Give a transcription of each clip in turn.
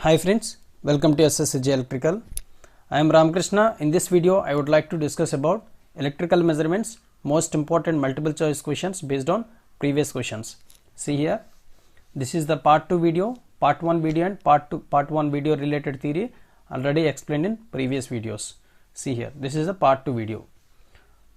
Hi friends, welcome to SSG Electrical. I am Ramakrishna. In this video, I would like to discuss about electrical measurements, most important multiple choice questions based on previous questions. See here, this is the part 2 video, part 1 video and part 1 video related theory already explained in previous videos. See here, this is the part 2 video.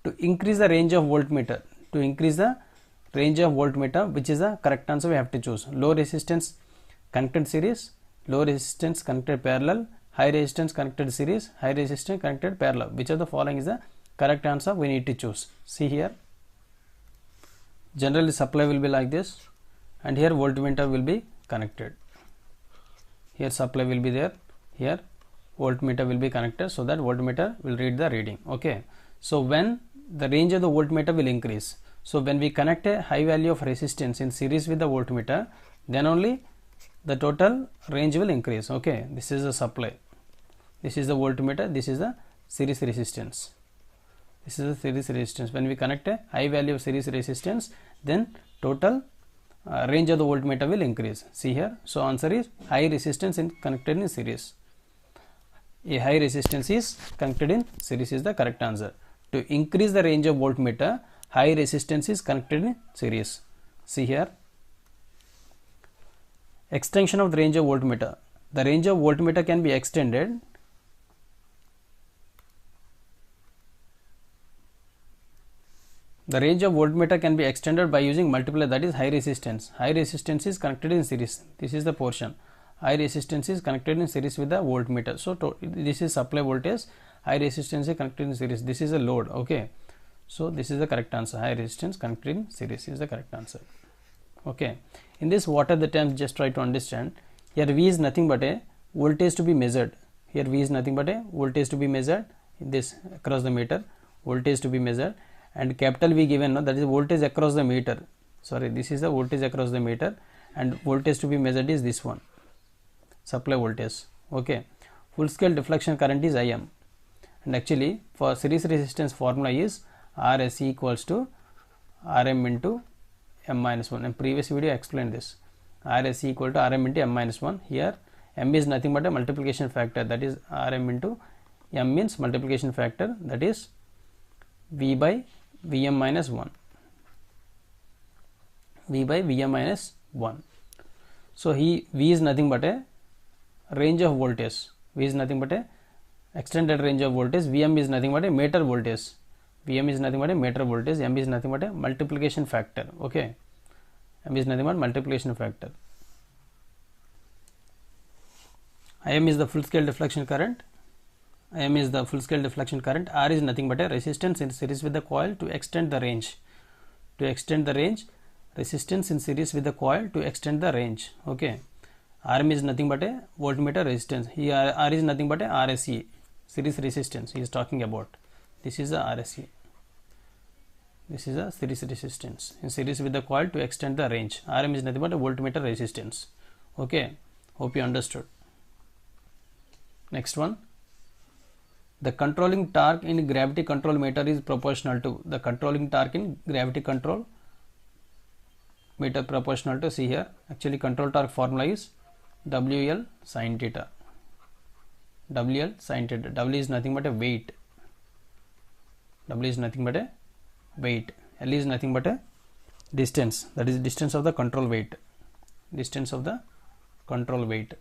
To increase the range of voltmeter, which is the correct answer we have to choose. Low resistance connected series, low resistance connected parallel, high resistance connected series, high resistance connected parallel. Which of the following is the correct answer we need to choose? See here, generally supply will be like this and here voltmeter will be connected. Here supply will be there, here voltmeter will be connected, so that voltmeter will read the reading. Okay, so when the range of the voltmeter will increase, so when we connect a high value of resistance in series with the voltmeter, then only the total range will increase. Okay, this is the supply, this is the voltmeter, this is the series resistance, this is the series resistance. When we connect a high value of series resistance, then total range of the voltmeter will increase. See here, so answer is high resistance in connected in series. A high resistance is connected in series is the correct answer. To increase the range of voltmeter, high resistance is connected in series. See here, extension of the range of voltmeter. The range of voltmeter can be extended by using multiplier, that is high resistance. High resistance is connected in series. This is the portion. High resistance is connected in series with the voltmeter. So this is supply voltage. High resistance is connected in series. This is a load. Okay, so this is the correct answer. High resistance connected in series is the correct answer. Okay, in this, what are the terms? Just try to understand. Here V is nothing but a voltage to be measured. Here V is nothing but a voltage to be measured. This across the meter, voltage to be measured, and capital V given, no, that is voltage across the meter. Sorry, this is the voltage across the meter, and voltage to be measured is this one, supply voltage. Okay, full scale deflection current is Im, and actually for series resistance formula is Rs equals to Rm into M minus 1. In previous video I explained this. Rs equal to Rm into M minus 1. Here M is nothing but a multiplication factor, that is Rm into M means multiplication factor, that is V by Vm minus 1. V by Vm minus 1. So V is nothing but a range of voltage. V is nothing but a extended range of voltage. Vm is nothing but a meter voltage. Vm is nothing but a meter voltage. M is nothing but a multiplication factor. Okay, M is nothing but multiplication factor. Im is the full scale deflection current. Im is the full scale deflection current. R is nothing but a resistance in series with the coil to extend the range. To extend the range, resistance in series with the coil to extend the range. Okay, Rm is nothing but a voltmeter resistance. Here R is nothing but a RSE, series resistance he is talking about. This is the RSE. This is a series resistance in series with the coil to extend the range. Rm is nothing but a voltmeter resistance. Okay, hope you understood. Next one, the controlling torque in gravity control meter is proportional to, the controlling torque in gravity control meter proportional to, see here, actually control torque formula is WL sin theta. WL sin theta. W is nothing but a weight. W is nothing but a weight. L is nothing but a distance, that is distance of the control weight. Distance of the control weight.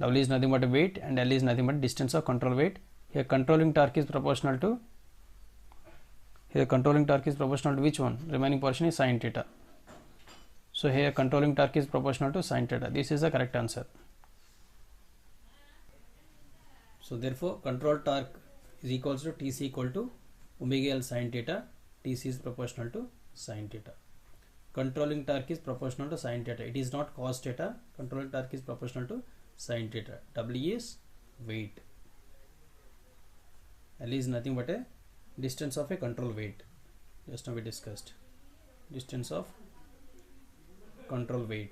W is nothing but a weight and L is nothing but distance of control weight. Here controlling torque is proportional to, which one? Remaining portion is sin theta. So here controlling torque is proportional to sin theta. This is the correct answer. So therefore control torque is equals to Tc equal to omega L sin theta. Tc is proportional to sin theta. Controlling torque is proportional to sin theta. It is not cos theta. Controlling torque is proportional to sin theta. W is weight. L is nothing but a distance of a control weight. Just now we discussed distance of control weight.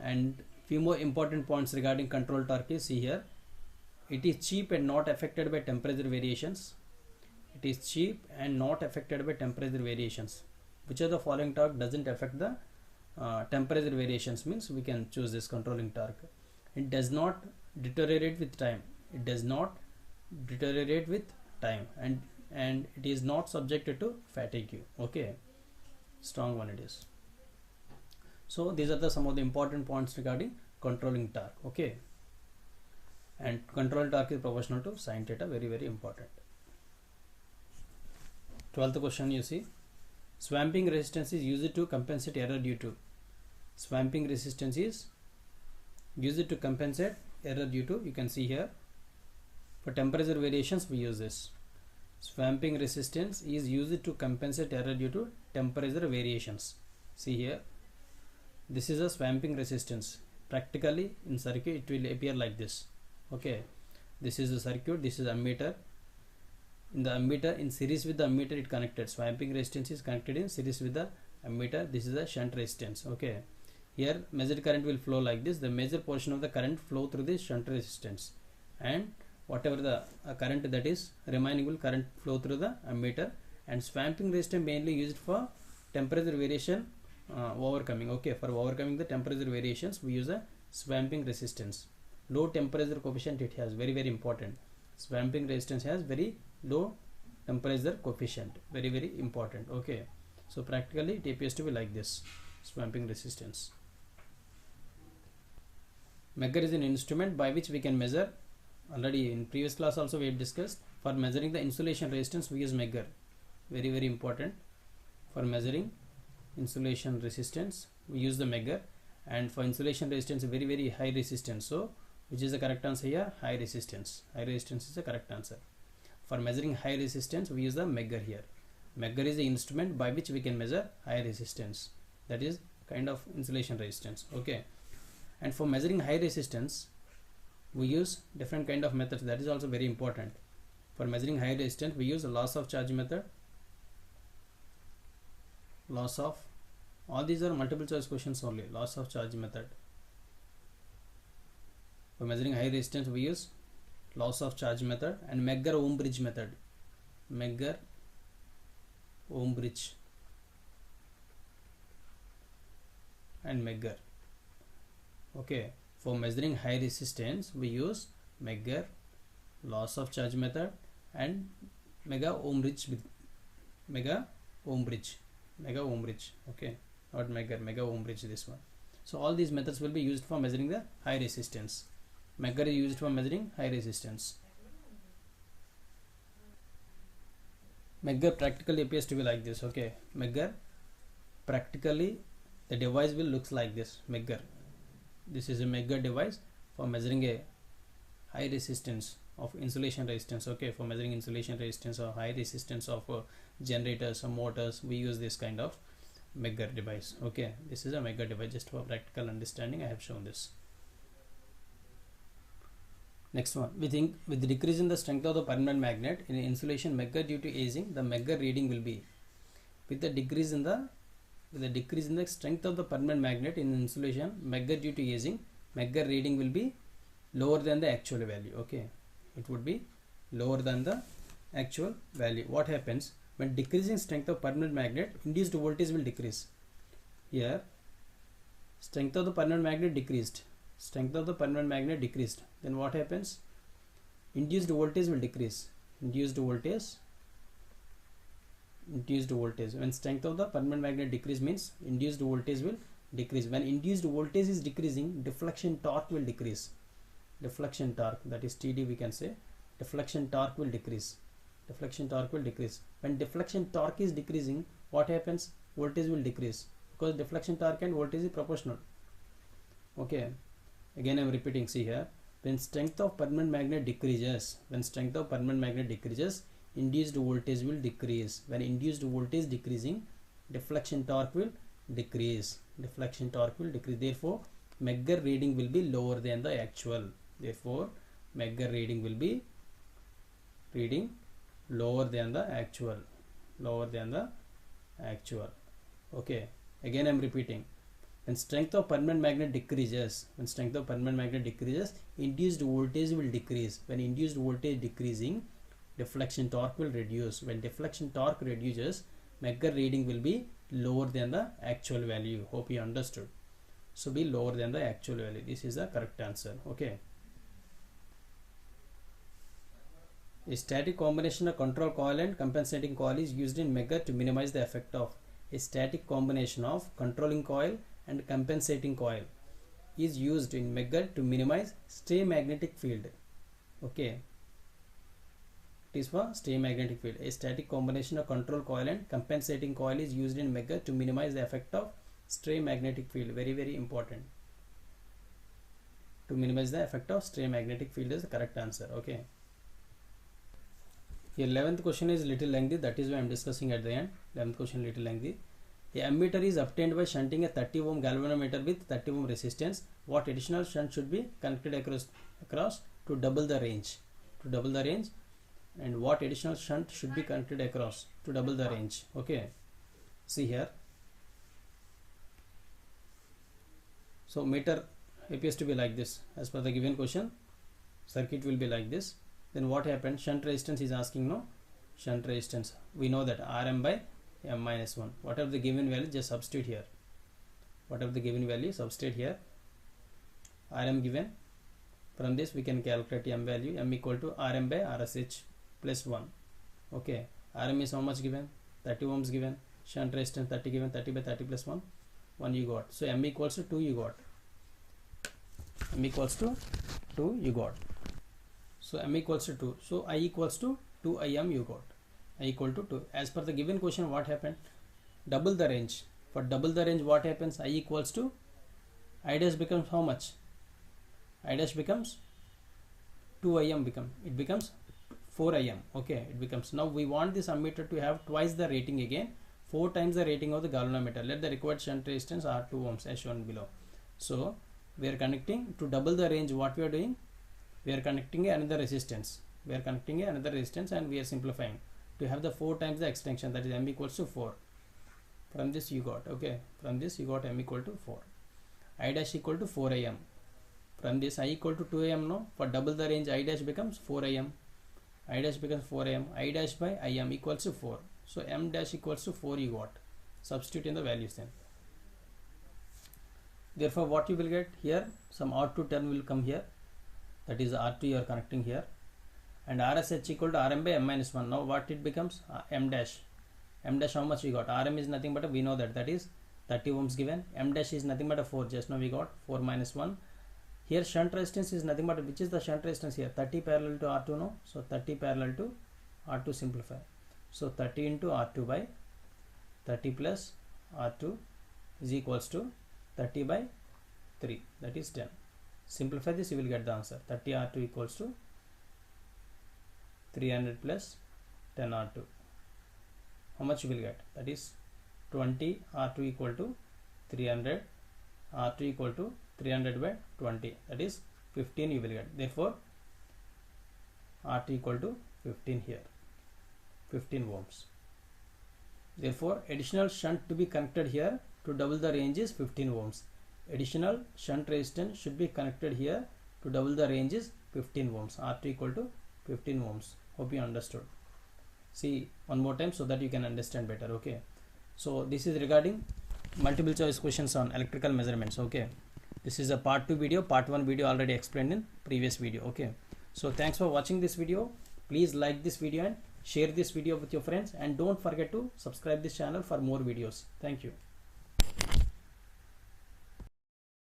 And few more important points regarding control torque is, see here, it is cheap and not affected by temperature variations. It is cheap and not affected by temperature variations. Which of the following torque doesn't affect the temperature variations means we can choose this controlling torque. It does not deteriorate with time. It does not deteriorate with time, and it is not subjected to fatigue. Okay, strong one it is. So these are the some of the important points regarding controlling torque. Okay, and control torque is proportional to sine theta. Very, very important. 12th question, you see, swamping resistance is used to compensate error due to. Swamping resistance is used to compensate error due to. You can see here, for temperature variations we use this. Swamping resistance is used to compensate error due to temperature variations. See here, this is a swamping resistance. Practically in circuit it will appear like this. Okay, this is the circuit, this is ammeter. In the ammeter, in series with the ammeter it connected. Swamping resistance is connected in series with the ammeter. This is a shunt resistance. Okay, here measured current will flow like this. The major portion of the current flow through this shunt resistance, and whatever the current that is remaining will current flow through the ammeter. And swamping resistance mainly used for temperature variation overcoming. Okay, for overcoming the temperature variations we use a swamping resistance. Low temperature coefficient it has, very, very important. Swamping resistance has very low temperature coefficient, very, very important. Okay, so practically it appears to be like this, swamping resistance. Megger is an instrument by which we can measure. Already in previous class also we have discussed, for measuring the insulation resistance we use Megger, very, very important. For measuring insulation resistance we use the Megger, and for insulation resistance very, very high resistance. So which is the correct answer here? High resistance. High resistance is the correct answer. For measuring high resistance we use the Megger here. Megger is the instrument by which we can measure high resistance, that is kind of insulation resistance. Okay, and for measuring high resistance we use different kind of methods, that is also very important. For measuring high resistance we use a loss of charge method, loss of, all these are multiple choice questions only, loss of charge method. For measuring high resistance we use loss of charge method and Megger-Ohm bridge method. Megger-Ohm bridge and Megger. Okay, for measuring high resistance we use Megger, loss of charge method, and Megger-Ohm bridge. Megger-Ohm bridge. Okay, not Megger, Megger-Ohm bridge, this one. So all these methods will be used for measuring the high resistance. Megger is used for measuring high resistance. Megger practically appears to be like this. Okay, Megger practically the device will looks like this. Megger, this is a Megger device for measuring a high resistance of insulation resistance. Okay, for measuring insulation resistance or high resistance of generators or motors we use this kind of Megger device. Okay, this is a Megger device, just for practical understanding I have shown this. Next one, we think with the decrease in the strength of the permanent magnet in insulation Megger due to aging, the Megger reading will be, with the decrease in the strength of the permanent magnet in insulation Megger due to aging, Megger reading will be lower than the actual value. Okay, it would be lower than the actual value. What happens when decreasing strength of permanent magnet, induced voltage will decrease. Here strength of the permanent magnet decreased, then what happens? Induced voltage will decrease. Induced voltage. When strength of the permanent magnet decrease means induced voltage will decrease. When induced voltage is decreasing, deflection torque will decrease. Deflection torque, that is TD we can say. Deflection torque will decrease. When deflection torque is decreasing, what happens? Voltage will decrease, because deflection torque and voltage is proportional. Okay, again I am repeating. See here, when strength of permanent magnet decreases, induced voltage will decrease. When induced voltage decreasing, deflection torque will decrease. Therefore Megger reading will be lower than the actual. Lower than the actual. Okay, again I am repeating. When strength of permanent magnet decreases, induced voltage will decrease. When induced voltage decreasing, deflection torque will reduce. When deflection torque reduces, Megger reading will be lower than the actual value. Hope you understood. So be lower than the actual value. This is the correct answer. Okay. A static combination of control coil and compensating coil is used in Megger to minimize the effect of. A static combination of controlling coil and compensating coil is used in Megger to minimize stray magnetic field. Okay. It is for stray magnetic field. A static combination of control coil and compensating coil is used in Megger to minimize the effect of stray magnetic field. Very, very important. To minimize the effect of stray magnetic field is the correct answer. Okay. Here 11th question is little lengthy, that is why I am discussing at the end. 11th question little lengthy. A ammeter is obtained by shunting a 30 ohm galvanometer with 30 ohm resistance. What additional shunt should be connected across to double the range? To double the range, and what additional shunt should be connected across to double the range? Okay. See here. So meter appears to be like this as per the given question. Circuit will be like this. Then what happened? Shunt resistance is asking, no? Shunt resistance. We know that Rm by M minus 1. Whatever the given value, just substitute here. Whatever the given value, substitute here. Rm given. From this we can calculate M value. M equal to Rm by Rsh plus 1. Okay. Rm is how much given? 30 ohms given. Shunt resistance 30 given. 30 by 30 plus 1. 1 you got. So M equals to 2 you got. M equals to 2 you got. So M equals to 2. So I equals to 2 Im you got. I equal to 2. As per the given question, what happened? Double the range. For double the range, what happens? I equals to I dash becomes how much? I dash becomes 2 Im it becomes 4 Im. Okay, it becomes. Now we want this ammeter to have twice the rating again, 4 times the rating of the galvanometer. Let the required shunt resistance R2 ohms as shown below. So we are connecting to double the range. What we are doing? We are connecting another resistance. We are connecting another resistance and we are simplifying to have the 4 times the extension, that is M equals to 4. From this you got, okay, from this you got M equal to 4. I dash equal to 4 Im. From this I equal to 2 Im, no? For double the range I dash becomes 4 Im. I dash becomes 4 Im. I dash by Im equals to 4. So M dash equals to 4 you got. Substitute in the values then. Therefore what you will get here, some R2 term will come here. That is R2 you are connecting here, and RSH equal to Rm by M minus 1. Now what it becomes? M dash. M dash how much we got? Rm is nothing but we know that is 30 ohms given. M dash is nothing but a 4. Just now we got 4 minus 1. Here shunt resistance is nothing but, which is the shunt resistance here? 30 parallel to R2, no? So 30 parallel to R2, simplify. So 30 into R2 by 30 plus R2 is equals to 30 by 3, that is 10. Simplify this, you will get the answer. 30 R2 equals to 300 plus 10 R2. How much you will get? That is 20 R2 equal to 300. R2 equal to 300 by 20. That is 15 you will get. Therefore, R2 equal to 15 here. 15 ohms. Therefore, additional shunt to be connected here to double the range is 15 ohms. Additional shunt resistance should be connected here to double the range is 15 ohms. R2 equal to 15 ohms. Hope you understood. See one more time so that you can understand better. Okay. So this is regarding multiple choice questions on electrical measurements. Okay. This is a part 2 video. Part 1 video already explained in previous video. Okay. So thanks for watching this video. Please like this video and share this video with your friends, and don't forget to subscribe this channel for more videos. Thank you.